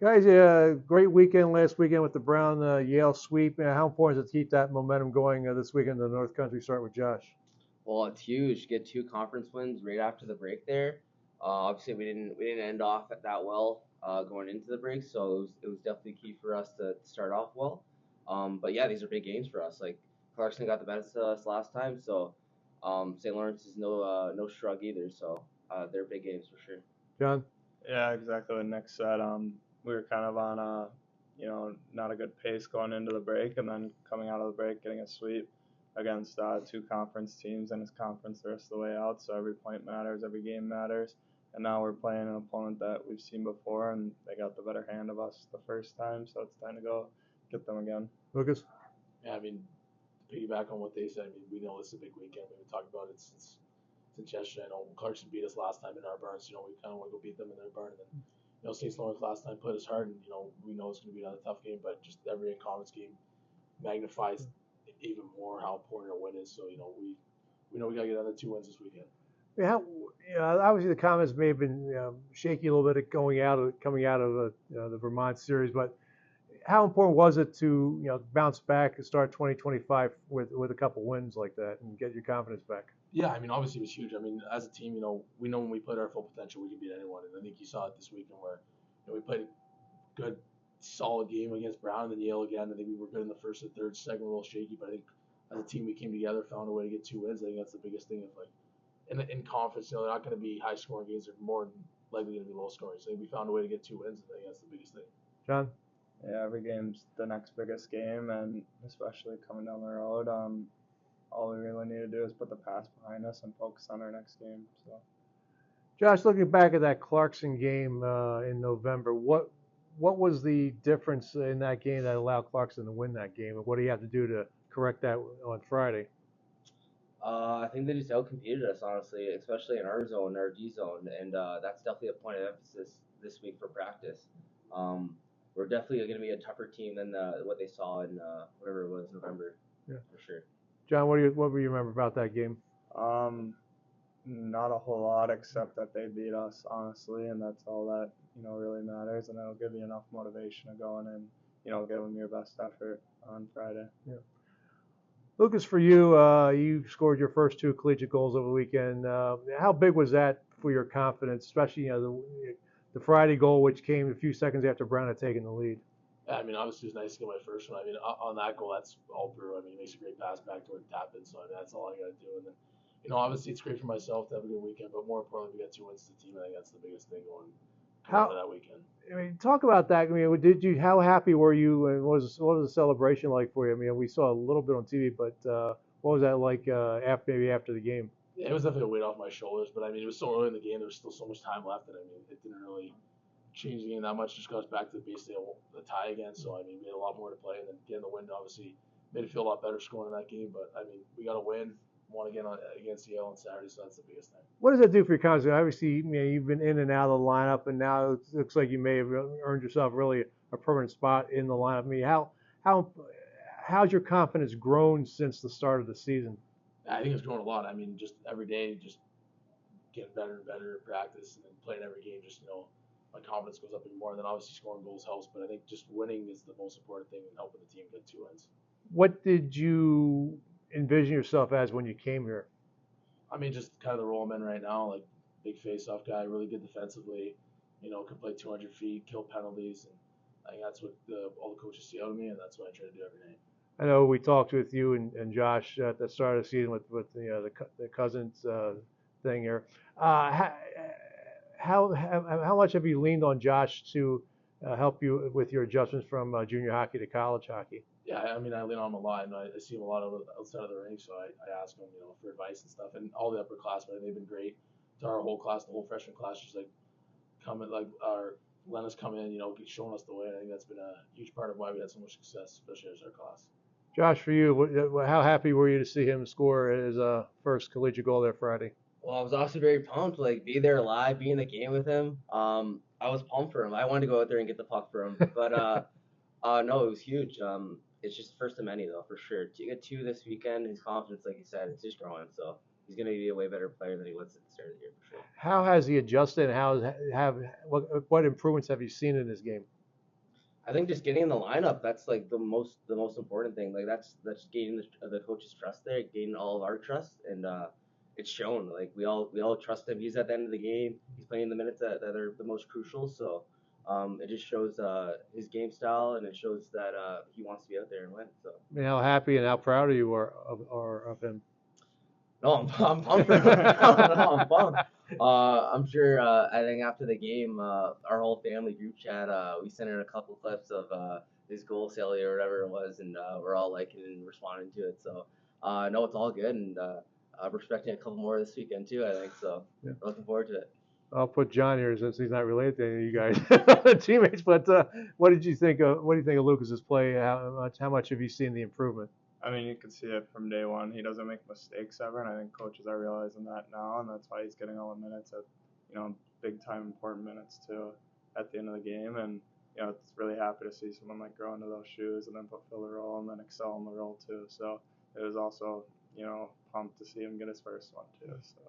Guys, great weekend last weekend with the Brown Yale sweep. How important is it to keep that momentum going this weekend in the North Country? Start with Josh. Well, it's huge. Get two conference wins right after the break there. Obviously, we didn't end off that well going into the break, so it was definitely key for us to start off well. But yeah, these are big games for us. Like Clarkson got the best of us last time, so St. Lawrence is no shrug either. So they're big games for sure. John? Yeah, exactly what Nick said. We were kind of on a, not a good pace going into the break, and then coming out of the break, getting a sweep against two conference teams in his conference the rest of the way out. So every point matters, every game matters. And now we're playing an opponent that we've seen before, and they got the better hand of us the first time. So it's time to go get them again. Lucas? Yeah, I mean, to piggyback on what they said, I mean, we know this is a big weekend. We've been talking about it since yesterday. I know when Clarkson beat us last time in our barns, we kind of want to go beat them in their barn. And then, St. Lawrence last time played us hard, and, we know it's going to be another tough game, but just every conference game magnifies even more how important a win is. So, we know we got to get another 2 wins this weekend. Yeah, obviously the comments may have been shaky a little bit coming out of the Vermont series, but how important was it to bounce back and start 2025 with a couple wins like that and get your confidence back? Yeah, I mean, obviously it was huge. I mean, as a team, we know when we played our full potential, we can beat anyone. And I think you saw it this weekend where we played a good, solid game against Brown and Yale again. I think we were good in the first and third, second a little shaky, but I think as a team we came together, found a way to get 2 wins. I think that's the biggest thing. If in conference, they're not going to be high scoring games; they're more likely going to be low scoring. So I think we found a way to get 2 wins. I think that's the biggest thing. John? Yeah, every game's the next biggest game, and especially coming down the road. All we really need to do is put the past behind us and focus on our next game. So, Josh, looking back at that Clarkson game in November, what was the difference in that game that allowed Clarkson to win that game, and what do you have to do to correct that on Friday? I think they just outcompeted us, honestly, especially in our zone, our D zone, and that's definitely a point of emphasis this week for practice. We're definitely going to be a tougher team than what they saw in whatever it was, November, Yeah. for sure. John, what do you remember about that game? Not a whole lot except that they beat us, honestly, and that's all that really matters, and it'll give you enough motivation to go in and give them your best effort on Friday. Yeah. Lucas, for you, you scored your first 2 collegiate goals over the weekend. How big was that for your confidence, especially the Friday goal, which came a few seconds after Brown had taken the lead? Yeah, I mean, obviously it was nice to get my first one. I mean, on that goal, that's all Brew. I mean, he makes a great pass back toward the tap in, so I mean, that's all I got to do. And then, obviously it's great for myself to have a good weekend, but more importantly, we got 2 wins to the team. I think that's the biggest thing going into that weekend. I mean, talk about that. I mean, how happy were you, and what was the celebration like for you? I mean, we saw a little bit on TV, but what was that like maybe after the game? Yeah, it was definitely a weight off my shoulders, but I mean, it was so early in the game. There was still so much time left, and I mean, it didn't really change the game that much. Just got us back to basically the tie again. So I mean, we had a lot more to play, and then getting the win obviously made it feel a lot better scoring in that game. But I mean, we got to win. Won again against Yale on Saturday, so that's the biggest thing. What does that do for your confidence? Obviously, you've been in and out of the lineup, and now it looks like you may have earned yourself really a permanent spot in the lineup. I mean, how's your confidence grown since the start of the season? I think it's grown a lot. I mean, just every day, just getting better and better in practice, and then playing every game. Just my confidence goes up even more. And then obviously scoring goals helps, but I think just winning is the most important thing in helping the team get 2 wins. What did you envision yourself as when you came here? I mean, just kind of the role I'm in right now, like big face-off guy, really good defensively, can play 200 feet, kill penalties, and I think that's what all the coaches see out of me, and that's what I try to do every night. I know we talked with you and Josh at the start of the season with the Cousins thing here. How much have you leaned on Josh to help you with your adjustments from junior hockey to college hockey? Yeah, I mean, I lean on him a lot, and I see him a lot outside of the ring, so I ask him, for advice and stuff. And all the upperclassmen, they've been great to our whole class, the whole freshman class, just like letting us come in, showing us the way. And I think that's been a huge part of why we had so much success, especially as our class. Josh, for you, how happy were you to see him score his first collegiate goal there Friday? Well, I was also very pumped, be there live, be in the game with him. I was pumped for him. I wanted to go out there and get the puck for him, but no, it was huge. It's just first of many though, for sure. To get 2 this weekend, his confidence, like you said, it's just growing. So he's going to be a way better player than he was at the start of the year, for sure. How has he adjusted? And what improvements have you seen in his game? I think just getting in the lineup, that's like the most important thing. Like that's gaining the coach's trust there, gaining all of our trust, and it's shown. Like we all trust him. He's at the end of the game. He's playing the minutes that are the most crucial. So it just shows his game style, and it shows that he wants to be out there and win. So I mean, how happy and how proud are you of him? no, I'm pumped. No, I'm pumped. I'm sure. I think after the game, our whole family group chat, we sent in a couple clips of his goal celly or whatever it was, and we're all liking and responding to it. So, no, it's all good, and I'm expecting a couple more this weekend too. I think so. Yeah. Looking forward to it. I'll put John here since he's not related to any of you guys, teammates. But what do you think of Lucas's play? How much have you seen the improvement? I mean, you can see it from day one. He doesn't make mistakes ever, and I think coaches are realizing that now, and that's why he's getting all the minutes at, big time important minutes too at the end of the game. And it's really happy to see someone like grow into those shoes and then fulfill the role and then excel in the role too. So it was also pumped to see him get his first one too. So.